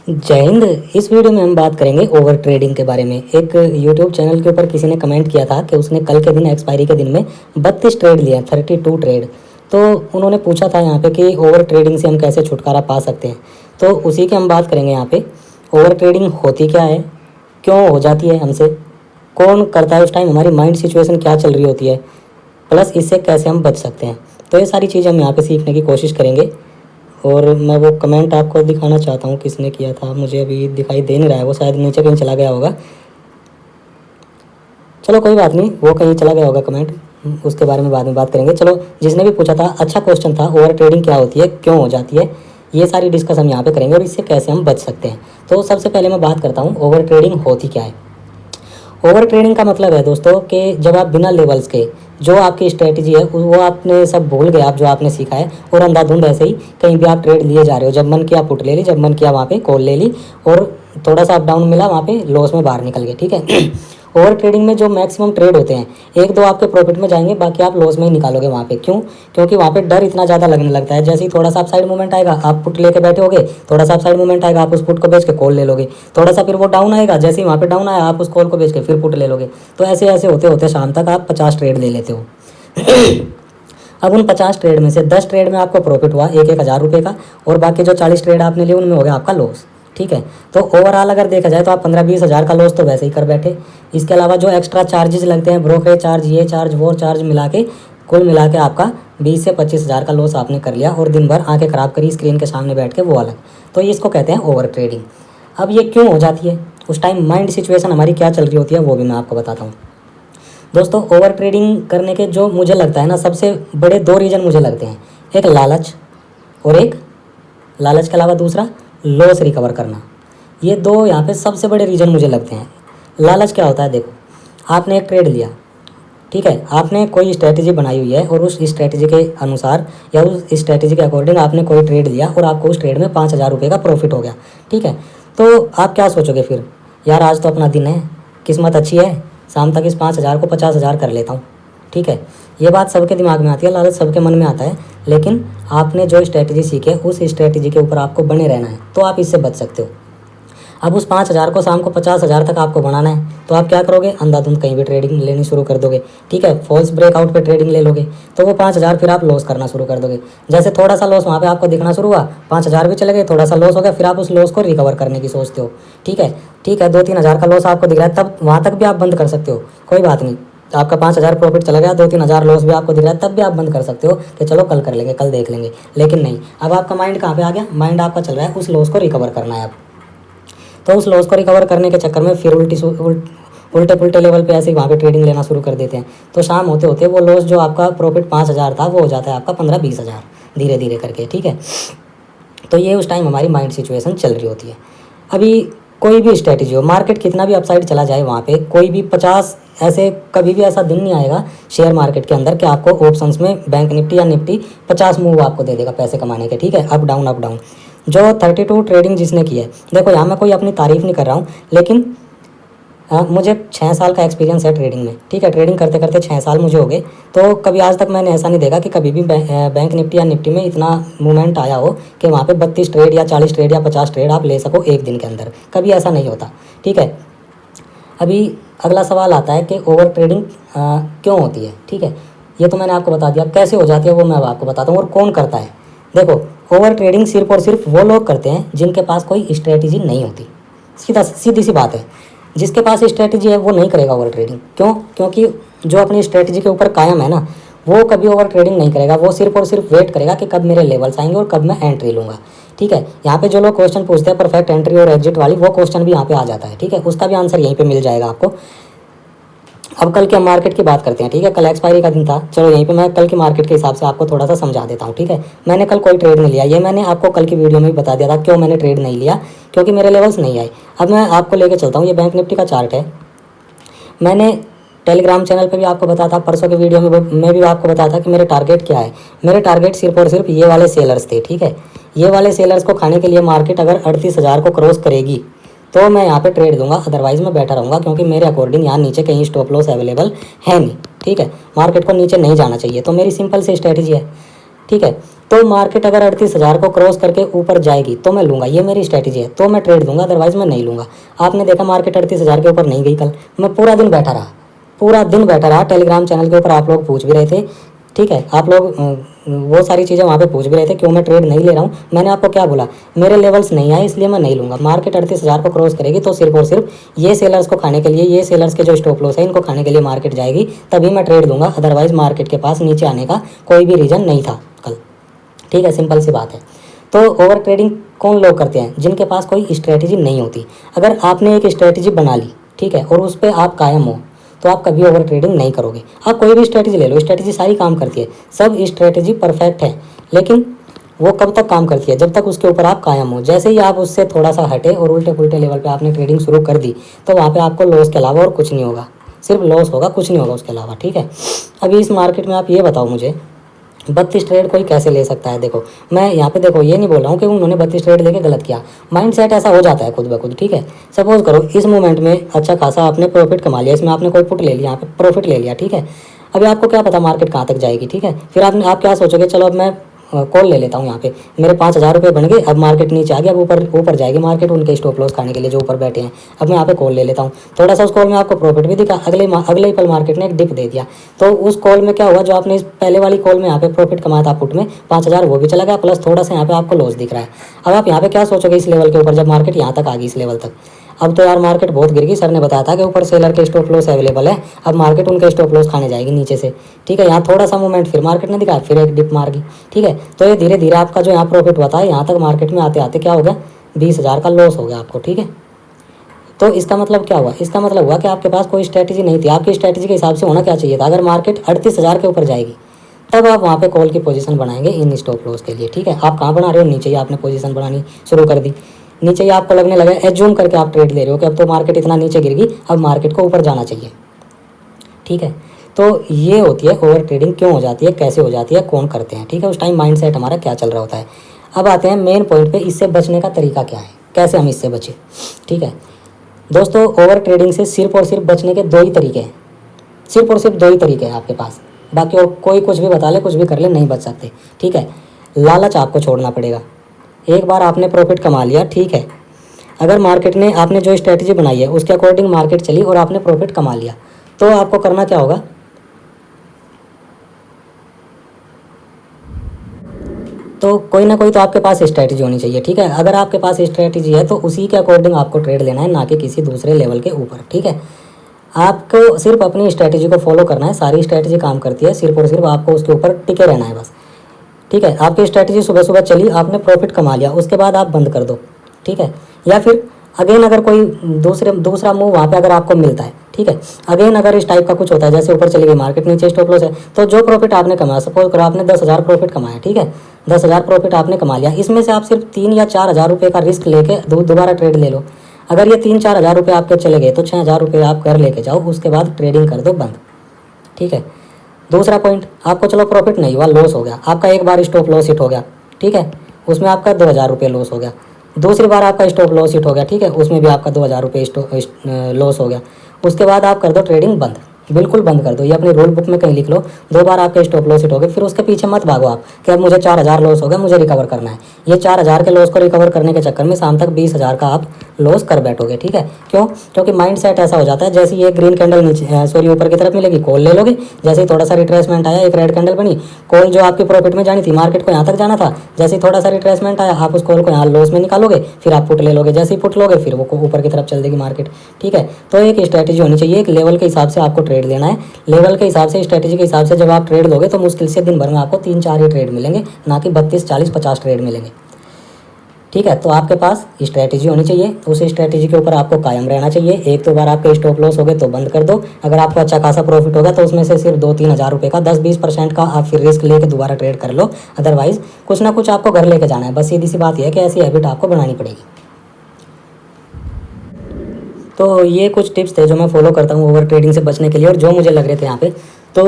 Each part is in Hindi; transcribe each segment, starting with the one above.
जय हिंद। इस वीडियो में हम बात करेंगे ओवर ट्रेडिंग के बारे में। एक यूट्यूब चैनल के ऊपर किसी ने कमेंट किया था कि उसने कल के दिन एक्सपायरी के दिन में 32 ट्रेड लिया, 32 ट्रेड। तो उन्होंने पूछा था यहाँ पे कि ओवर ट्रेडिंग से हम कैसे छुटकारा पा सकते हैं। तो उसी की हम बात करेंगे यहाँ पे। ओवर ट्रेडिंग होती क्या है, क्यों हो जाती है हमसे, कौन करता है, उस टाइम हमारी माइंड सिचुएशन क्या चल रही होती है, प्लस इससे कैसे हम बच सकते हैं। तो ये सारी चीज़ हम यहाँ पे सीखने की कोशिश करेंगे। और मैं वो कमेंट आपको दिखाना चाहता हूँ किसने किया था, मुझे अभी दिखाई दे नहीं रहा है, वो शायद नीचे कहीं चला गया होगा। चलो कोई बात नहीं, वो कहीं चला गया होगा कमेंट, उसके बारे में बाद में बात करेंगे। चलो, जिसने भी पूछा था अच्छा क्वेश्चन था, ओवर ट्रेडिंग क्या होती है, क्यों हो जाती है, ये सारी डिस्कस हम यहाँ पे करेंगे और इससे कैसे हम बच सकते हैं। तो सबसे पहले मैं बात करता हूँ ओवर ट्रेडिंग होती क्या है। ओवर ट्रेडिंग का मतलब है दोस्तों कि जब आप बिना लेवल्स के जो आपकी स्ट्रेटजी है वो आपने सब भूल गए, आप जो आपने सीखा है, और अंधाधुंध ऐसे ही कहीं भी आप ट्रेड लिए जा रहे हो। जब मन किया पुट ले ली, जब मन किया वहाँ पे कॉल ले ली, और थोड़ा सा अप डाउन मिला वहाँ पे लॉस में बाहर निकल गए। ठीक है। ओवर ट्रेडिंग में जो मैक्सिमम ट्रेड होते हैं, एक दो आपके प्रॉफिट में जाएंगे, बाकी आप लॉस में ही निकालोगे वहाँ पे। क्यों? क्योंकि वहाँ पे डर इतना ज़्यादा लगने लगता है। जैसे ही थोड़ा सा आप साइड मूवमेंट आएगा, आप पुट लेके बैठे होगे, थोड़ा सा आप साइड मूवमेंट आएगा, आप उस पुट को बेच के कॉल ले लोगे। थोड़ा सा फिर वो डाउन आएगा, जैसे ही वहाँ पे डाउन आया, आप उस कॉल को बेच के फिर पुट ले लोगे। तो ऐसे ऐसे होते होते शाम तक आप 50 ट्रेड ले लेते हो। अब उन 50 ट्रेड में से 10 ट्रेड में आपको प्रॉफिट हुआ 1,000 रुपये का, और बाकी जो 40 ट्रेड आपने लिए उनमें हो गया आपका लॉस। ठीक है। तो ओवरऑल अगर देखा जाए तो आप 15-20 हज़ार का लॉस तो वैसे ही कर बैठे। इसके अलावा जो एक्स्ट्रा चार्जेस लगते हैं, ब्रोकरेज चार्ज, ये चार्ज वो चार्ज मिला के कुल मिला के आपका 20 से 25 हज़ार का लॉस आपने कर लिया, और दिन भर आंखें ख़राब करी स्क्रीन के सामने बैठ के, वो अलग। तो इसको कहते हैं ओवर ट्रेडिंग। अब ये क्यों हो जाती है, उस टाइम माइंड सिचुएशन हमारी क्या चल रही होती है, वो भी मैं आपको बताता हूँ। दोस्तों, ओवर ट्रेडिंग करने के जो मुझे लगता है ना, सबसे बड़े 2 रीज़न मुझे लगते हैं। एक लालच, और एक लालच के अलावा दूसरा लॉस रिकवर करना। ये 2 यहाँ पे सबसे बड़े रीज़न मुझे लगते हैं। लालच क्या होता है, देखो, आपने एक ट्रेड लिया, ठीक है, आपने कोई स्ट्रैटेजी बनाई हुई है, और उस स्ट्रैटेजी के अनुसार या उस स्ट्रैटेजी के अकॉर्डिंग आपने कोई ट्रेड लिया, और आपको उस ट्रेड में 5,000 रुपये का प्रॉफिट हो गया। ठीक है। तो आप क्या सोचोगे फिर, यार आज तो अपना दिन है, किस्मत अच्छी है, शाम तक इस 5,000 को 50,000 कर लेता हूँ। ठीक है। ये बात सबके दिमाग में आती है, लालच सबके मन में आता है, लेकिन आपने जो स्ट्रैटेजी सीखी है उस स्ट्रैटेजी के ऊपर आपको बने रहना है, तो आप इससे बच सकते हो। अब उस 5,000 को शाम को 50,000 तक आपको बढ़ाना है, तो आप क्या करोगे, अंधाधुंध कहीं भी ट्रेडिंग लेनी शुरू कर दोगे। ठीक है। फॉल्स ब्रेकआउट पे ट्रेडिंग ले लोगे, तो वो 5,000 फिर आप लॉस करना शुरू कर दोगे। जैसे थोड़ा सा लॉस वहाँ पे आपको दिखना शुरू हुआ, 5,000 भी चले गए, थोड़ा सा लॉस हो गया, फिर आप उस लॉस को रिकवर करने की सोचते हो। ठीक है। ठीक है, 2-3 हज़ार का लॉस आपको दिख रहा है, तब वहाँ तक भी आप बंद कर सकते हो, कोई बात नहीं। आपका 5,000 प्रॉफिट चला गया, 2-3 हज़ार लॉस भी आपको दिख रहा है, तब भी आप बंद कर सकते हो कि चलो कल कर लेंगे, कल देख लेंगे। लेकिन नहीं, अब आपका माइंड कहाँ पे आ गया, माइंड आपका चल रहा है उस लॉस को रिकवर करना है अब। तो उस लॉस को रिकवर करने के चक्कर में फिर उल्टे पुल्टे लेवल पे ऐसे ही वहाँ पे ट्रेडिंग लेना शुरू कर देते हैं। तो शाम होते होते वो लॉस जो आपका प्रॉफिट 5,000 था, वो हो जाता है आपका 15-20 हज़ार, धीरे धीरे करके। ठीक है। तो ये उस टाइम हमारी माइंड सिचुएशन चल रही होती है। अभी कोई भी स्ट्रैटेजी हो, मार्केट कितना भी अपसाइड चला जाए, वहाँ पे कोई भी 50 ऐसे कभी भी ऐसा दिन नहीं आएगा शेयर मार्केट के अंदर कि आपको ऑप्शंस में बैंक निफ्टी या निफ्टी 50 मूव आपको दे देगा पैसे कमाने के। ठीक है। Up down up down. जो 32 ट्रेडिंग जिसने की है, देखो यहाँ मैं कोई अपनी तारीफ नहीं कर रहा हूँ, लेकिन मुझे 6 साल का एक्सपीरियंस है ट्रेडिंग में। ठीक है। ट्रेडिंग करते करते 6 साल मुझे हो गए, तो कभी आज तक मैंने ऐसा नहीं देखा कि कभी भी बैंक निफ्टी या निफ्टी में इतना मूवमेंट आया हो कि वहाँ पे 32 ट्रेड या 40 ट्रेड या 50 ट्रेड आप ले सको एक दिन के अंदर। कभी ऐसा नहीं होता। ठीक है। अभी अगला सवाल आता है कि ओवर ट्रेडिंग क्यों होती है। ठीक है। ये तो मैंने आपको बता दिया, कैसे हो जाती है वो मैं अब आपको बताता हूँ, और कौन करता है। देखो, ओवर ट्रेडिंग सिर्फ और सिर्फ वो लोग करते हैं जिनके पास कोई स्ट्रैटेजी नहीं होती। सीधी सी बात है, जिसके पास स्ट्रैटेजी है वो नहीं करेगा ओवर ट्रेडिंग। क्यों? क्योंकि जो अपनी स्ट्रैटेजी के ऊपर कायम है ना, वो कभी ओवर ट्रेडिंग नहीं करेगा। वो सिर्फ और सिर्फ वेट करेगा कि कब मेरे लेवल्स आएंगे और कब मैं एंट्री लूँगा। ठीक है। यहाँ पे जो लोग क्वेश्चन पूछते हैं परफेक्ट एंट्री और एग्जिट वाली, वो क्वेश्चन भी यहाँ पे आ जाता है। ठीक है। उसका भी आंसर यहीं पे मिल जाएगा आपको। अब कल के मार्केट की बात करते हैं। ठीक है। कल एक्सपायरी का दिन था, चलो यहीं पे मैं कल की मार्केट के हिसाब से आपको थोड़ा सा समझा देता हूँ। ठीक है। मैंने कल कोई ट्रेड नहीं लिया, ये मैंने आपको कल की वीडियो में भी बता दिया था क्यों मैंने ट्रेड नहीं लिया, क्योंकि मेरे लेवल्स नहीं आए। अब मैं आपको लेके चलता हूँ, ये बैंक निफ्टी का चार्ट है। मैंने टेलीग्राम चैनल पे भी आपको बताया था, परसों के वीडियो में मैं भी आपको बताया था कि मेरे टारगेट क्या है। मेरे टारगेट सिर्फ और सिर्फ ये वाले सेलर्स थे। ठीक है। ये वाले सेलर्स को खाने के लिए मार्केट अगर 38,000 को क्रॉस करेगी तो मैं यहाँ पे ट्रेड दूंगा, अदरवाइज मैं बैठा रहूँगा, क्योंकि मेरे अकॉर्डिंग यहाँ नीचे कहीं स्टॉप लॉस अवेलेबल है नहीं। ठीक है। मार्केट को नीचे नहीं जाना चाहिए, तो मेरी सिंपल सी स्ट्रैटेजी है। ठीक है। तो मार्केट अगर 38,000 को क्रॉस करके ऊपर जाएगी तो मैं लूँगा, ये मेरी स्ट्रैटेजी है, तो मैं ट्रेड दूंगा, अदरवाइज मैं नहीं लूँगा। आपने देखा मार्केट 38,000 के ऊपर नहीं गई कल, मैं पूरा दिन बैठा रहा, पूरा दिन बैठा रहा। टेलीग्राम चैनल के ऊपर आप लोग पूछ भी रहे थे, ठीक है, आप लोग वो सारी चीज़ें वहाँ पे पूछ भी रहे थे क्यों मैं ट्रेड नहीं ले रहा हूँ। मैंने आपको क्या बोला, मेरे लेवल्स नहीं आए इसलिए मैं नहीं लूँगा। मार्केट 38,000 को क्रॉस करेगी तो सिर्फ और सिर्फ ये सेलर्स को खाने के लिए, ये सेलर्स के जो स्टॉप लॉस है इनको खाने के लिए मार्केट जाएगी, तभी मैं ट्रेड दूंगा, अदरवाइज मार्केट के पास नीचे आने का कोई भी रीज़न नहीं था कल। ठीक है, सिंपल सी बात है। तो ओवर ट्रेडिंग कौन लोग करते हैं, जिनके पास कोई स्ट्रैटेजी नहीं होती। अगर आपने एक स्ट्रैटेजी बना ली, ठीक है, और उस पर आप कायम हो, तो आप कभी ओवर ट्रेडिंग नहीं करोगे। आप कोई भी स्ट्रैटेजी ले लो, स्ट्रैटेजी सारी काम करती है, सब स्ट्रैटेजी परफेक्ट है, लेकिन वो कब तक काम करती है, जब तक उसके ऊपर आप कायम हो। जैसे ही आप उससे थोड़ा सा हटे और उल्टे पुल्टे लेवल पे आपने ट्रेडिंग शुरू कर दी, तो वहाँ पे आपको लॉस के अलावा और कुछ नहीं होगा, सिर्फ लॉस होगा, कुछ नहीं होगा उसके अलावा। ठीक है, अभी इस मार्केट में आप ये बताओ मुझे, 32 ट्रेड कोई कैसे ले सकता है। देखो मैं यहाँ पे, देखो ये नहीं बोल रहा हूँ कि उन्होंने 32 ट्रेड लेके गलत किया, माइंड सेट ऐसा हो जाता है खुद ब खुद। ठीक है, सपोज करो इस मूवमेंट में अच्छा खासा आपने प्रॉफिट कमा लिया, इसमें आपने कोई पुट ले लिया, यहाँ पे प्रॉफिट ले लिया, ठीक है। अभी आपको क्या पता मार्केट कहाँ तक जाएगी, ठीक है। फिर आप क्या सोचोगे, चलो अब मैं कॉल ले लेता हूँ, यहाँ पे मेरे 5,000 रुपये बन गए, अब मार्केट नीचे आ गया, अब ऊपर जाएगी मार्केट उनके स्टॉप लॉस खाने के लिए जो ऊपर बैठे हैं। अब मैं यहाँ पे कॉल ले लेता हूँ, थोड़ा सा उस कॉल में आपको प्रॉफिट भी दिखा, अगले ही पल मार्केट ने एक डिप दे दिया, तो उस कॉल में क्या हुआ, जो आपने इस पहले वाली कॉल में यहाँ पे प्रॉफिट कमाया था पुट में 5,000, वो भी चला गया, प्लस थोड़ा सा यहाँ पे आपको लॉस दिख रहा है। अब आप यहाँ पे क्या सोचोगे इस लेवल के ऊपर, जब मार्केट यहाँ तक आ गई इस लेवल तक, अब तो यार मार्केट बहुत गिर गई, सर ने बताया था कि ऊपर सेलर के स्टॉप लॉस अवेलेबल है, अब मार्केट उनके स्टॉप लॉस खाने जाएगी नीचे से। ठीक है, यहाँ थोड़ा सा मूवमेंट फिर मार्केट ने दिखाया, फिर एक डिप मार गई। ठीक है, तो ये धीरे धीरे आपका जो यहाँ प्रॉफिट हुआ था, यहाँ तक मार्केट में आते आते क्या हो गया, 20,000 का लॉस हो गया आपको। ठीक है, तो इसका मतलब क्या हुआ, इसका मतलब हुआ कि आपके पास कोई स्ट्रैटेजी नहीं थी। आपकी स्ट्रैटेजी के हिसाब से होना क्या चाहिए था, अगर मार्केट 38,000 के ऊपर जाएगी तब आप वहाँ पे कॉल की पोजीशन बनाएंगे इन स्टॉप लॉस के लिए। ठीक है, आप कहाँ बना रहे हो, नीचे ही आपने पोजीशन बनानी शुरू कर दी, नीचे ही आपको लगने लगा, एज्यूम करके आप ट्रेड ले रहे हो कि अब तो मार्केट इतना नीचे गिर गई, अब मार्केट को ऊपर जाना चाहिए। ठीक है, तो ये होती है ओवर ट्रेडिंग, क्यों हो जाती है, कैसे हो जाती है, कौन करते हैं। ठीक है, उस टाइम माइंडसेट हमारा क्या चल रहा होता है। अब आते हैं मेन पॉइंट पे, इससे बचने का तरीका क्या है, कैसे हम इससे बचें। ठीक है दोस्तों, ओवर ट्रेडिंग से सिर्फ और सिर्फ बचने के 2 ही तरीके हैं, सिर्फ और सिर्फ 2 ही तरीके हैं आपके पास, बाकी और कोई कुछ भी बता ले, कुछ भी कर ले, नहीं बच सकते। ठीक है, लालच आपको छोड़ना पड़ेगा। एक बार आपने प्रॉफिट कमा लिया, ठीक है, अगर मार्केट ने, आपने जो स्ट्रैटेजी बनाई है उसके अकॉर्डिंग मार्केट चली और आपने प्रॉफिट कमा लिया, तो आपको करना क्या होगा, तो कोई ना कोई तो आपके पास स्ट्रैटेजी होनी चाहिए। ठीक है, अगर आपके पास स्ट्रैटेजी है तो उसी के अकॉर्डिंग आपको ट्रेड लेना है, ना कि किसी दूसरे लेवल के ऊपर। ठीक है, आपको सिर्फ अपनी स्ट्रैटेजी को फॉलो करना है, सारी स्ट्रैटेजी काम करती है, सिर्फ और सिर्फ आपको उसके ऊपर टिके रहना है बस। ठीक है, आपकी स्ट्रैटेजी सुबह सुबह चली, आपने प्रॉफिट कमा लिया, उसके बाद आप बंद कर दो। ठीक है, या फिर अगेन अगर कोई दूसरा मूव वहाँ पे अगर आपको मिलता है, ठीक है, अगेन अगर इस टाइप का कुछ होता है, जैसे ऊपर चली गई मार्केट, नीचे स्टॉप लॉस है, तो जो प्रॉफिट आपने कमाया, सपोज करो आपने 10,000 प्रॉफिट कमाया, ठीक है, 10,000 प्रॉफिट आपने कमा लिया, इसमें से आप सिर्फ 3 या 4,000 रुपये का रिस्क लेके दोबारा ट्रेड ले लो। अगर ये 3-4 हज़ार रुपये आपके चले गए तो 6,000 रुपये आप घर लेके जाओ, उसके बाद ट्रेडिंग कर दो बंद। ठीक है, दूसरा पॉइंट, आपको चलो प्रॉफिट नहीं हुआ, लॉस हो गया, आपका एक बार स्टॉप लॉस हिट हो गया, ठीक है, उसमें आपका 2,000 रुपये लॉस हो गया। दूसरी बार आपका स्टॉप लॉस हिट हो गया, ठीक है, उसमें भी आपका 2,000 रुपये लॉस हो गया। उसके बाद आप कर दो ट्रेडिंग बंद, बिल्कुल बंद कर दो, ये अपनी रूल बुक में कहीं लिख लो, 2 बार आपके स्टॉप लॉस हिट हो गए, फिर उसके पीछे मत भागो आप कि अब मुझे 4,000 लॉस हो गया, मुझे रिकवर करना है। ये 4,000 के लॉस को रिकवर करने के चक्कर में शाम तक 20,000 का आप लॉस कर बैठोगे। ठीक है, क्यों, क्योंकि माइंड सेट ऐसा हो जाता है, जैसे ये ग्रीन कैंडल नीचे, सॉरी ऊपर की तरफ मिलेगी, कॉल ले लोगे, जैसे ही थोड़ा सा रिट्रेसमेंट आया, एक रेड कैंडल बनी, कॉल जो आपकी प्रॉफिट में जानी थी, मार्केट को यहाँ तक जाना था, जैसे ही थोड़ा सा रिट्रेसमेंट आया, आप उस कॉल को यहाँ लॉस में निकालोगे, फिर आप पुट ले लोगे, जैसे ही पुट लोगे फिर वो ऊपर की तरफ चल देगी मार्केट। ठीक है, तो एक स्ट्रैटेजी होनी चाहिए, एक लेवल के हिसाब से आपको ट्रेड लेना है, लेवल के हिसाब से, स्ट्रैटेजी के हिसाब से जब आप ट्रेड लोगे तो मुश्किल से दिन भर में आपको 3-4 ही ट्रेड मिलेंगे, ना कि 32, 40, 50 ट्रेड मिलेंगे। ठीक है, तो आपके पास स्ट्रैटेजी होनी चाहिए, उस स्ट्रैटेजी के ऊपर आपको कायम रहना चाहिए। 1-2 बार आपके स्टॉप लॉस हो गए तो बंद कर दो, अगर आपको अच्छा खासा प्रॉफिट होगा तो उसमें से सिर्फ 2-3 हज़ार रुपये का 10-20% का आप फिर रिस्क लेके दोबारा ट्रेड कर लो, अदरवाइज कुछ ना कुछ आपको घर लेके जाना है। बस सीधी सी बात यह है कि ऐसी हैबिट आपको बनानी पड़ेगी। तो ये कुछ टिप्स थे जो मैं फॉलो करता हूँ ओवर ट्रेडिंग से बचने के लिए, और जो मुझे लग रहे थे यहाँ पे, तो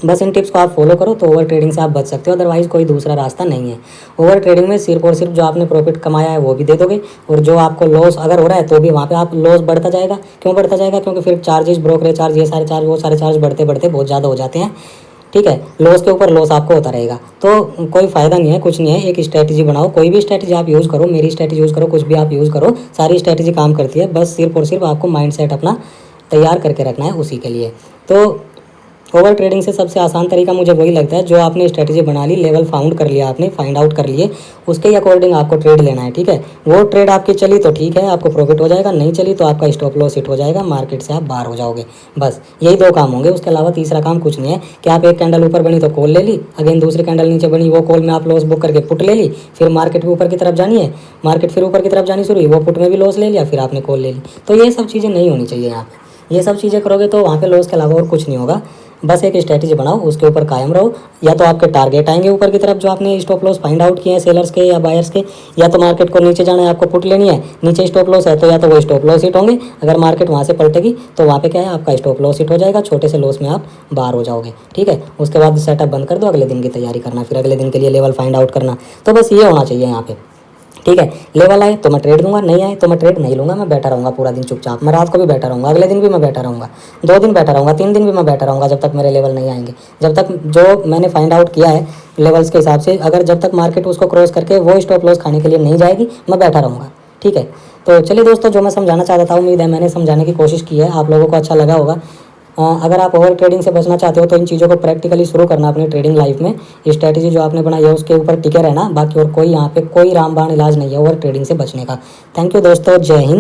बस इन टिप्स को आप फॉलो करो तो ओवर ट्रेडिंग से आप बच सकते हो, अदरवाइज कोई दूसरा रास्ता नहीं है। ओवर ट्रेडिंग में सिर्फ और सिर्फ जो आपने प्रॉफिट कमाया है वो भी दे दोगे, और जो आपको लॉस अगर हो रहा है तो भी वहाँ पे आप लॉस बढ़ता जाएगा। क्यों बढ़ता जाएगा, क्योंकि फिर चार्जेस, ब्रोकरेज चार्ज, ये सारे चार्ज, वो सारे चार्ज बढ़ते बढ़ते बहुत ज़्यादा हो जाते हैं। ठीक है, लॉस के ऊपर लॉस आपको होता रहेगा, तो कोई फ़ायदा नहीं है, कुछ नहीं है। एक स्ट्रैटेजी बनाओ, कोई भी स्ट्रैटेजी आप यूज़ करो, मेरी स्ट्रैटेजी यूज़ करो, कुछ भी आप यूज़ करो, सारी स्ट्रैटेजी काम करती है। बस सिर्फ और सिर्फ आपको माइंडसेट अपना तैयार करके रखना है उसी के लिए। तो ओवर ट्रेडिंग से सबसे आसान तरीका मुझे वही लगता है, जो आपने स्ट्रैटेजी बना ली, लेवल फाउंड कर लिया आपने, फाइंड आउट कर लिए, उसके ही अकॉर्डिंग आपको ट्रेड लेना है। ठीक है, वो ट्रेड आपकी चली तो ठीक है, आपको प्रॉफिट हो जाएगा, नहीं चली तो आपका स्टॉप लॉस हिट हो जाएगा, मार्केट से आप बाहर हो जाओगे। बस यही दो काम होंगे, उसके अलावा तीसरा काम कुछ नहीं है कि आप एक कैंडल ऊपर बनी तो कॉल ले ली, अगेन दूसरी कैंडल नीचे बनी, वो कॉल में आप लॉस बुक करके पुट ले ली, फिर मार्केट भी ऊपर की तरफ जानी है, मार्केट फिर ऊपर की तरफ जानी शुरू हुई, वो पुट में भी लॉस ले लिया, फिर आपने कॉल ले ली। तो ये सब चीज़ें नहीं होनी चाहिए यहाँ पे। ये सब चीज़ें करोगे तो वहाँ पे लॉस के अलावा और कुछ नहीं होगा। बस एक स्ट्रैटेजी बनाओ, उसके ऊपर कायम रहो। या तो आपके टारगेट आएंगे ऊपर की तरफ जो आपने स्टॉप लॉस फाइंड आउट किए हैं सेलर्स के या बायर्स के, या तो मार्केट को नीचे जाना है, आपको पुट लेनी है, नीचे स्टॉप लॉस है तो या तो वो स्टॉप लॉस हिट होंगे, अगर मार्केट वहाँ से पलटेगी तो वहाँ पे क्या है, आपका स्टॉप लॉस हिट हो जाएगा, छोटे से लॉस में आप बाहर हो जाओगे। ठीक है, उसके बाद सेटअप बंद कर दो, अगले दिन की तैयारी करना, फिर अगले दिन के लिए लेवल फाइंड आउट करना। तो बस ये होना चाहिए यहाँ पे। ठीक है, लेवल आए तो मैं ट्रेड दूंगा, नहीं आए तो मैं ट्रेड नहीं लूंगा, मैं बैठा रहूंगा पूरा दिन चुपचाप। मैं रात को भी बैठा रहूंगा, अगले दिन भी मैं बैठा रहूंगा, 2 दिन बैठा रहूंगा, 3 दिन भी मैं बैठा रहूंगा, जब तक मेरे लेवल नहीं आएंगे। जब तक जो मैंने फाइंड आउट किया है लेवल्स के हिसाब से, अगर जब तक मार्केट उसको क्रॉस करके वो स्टॉप लॉस खाने के लिए नहीं जाएगी, मैं बैठा रहूंगा। ठीक है, तो चलिए दोस्तों, जो मैं समझाना चाहता था, उम्मीद है मैंने समझाने की कोशिश की है, आप लोगों को अच्छा लगा होगा। अगर आप ओवर ट्रेडिंग से बचना चाहते हो तो इन चीज़ों को प्रैक्टिकली शुरू करना अपनी ट्रेडिंग लाइफ में। स्ट्रैटेजी जो आपने बनाई है उसके ऊपर टिके रहना, बाकी और कोई यहाँ पे कोई रामबाण इलाज नहीं है ओवर ट्रेडिंग से बचने का। थैंक यू दोस्तों, जय हिंद।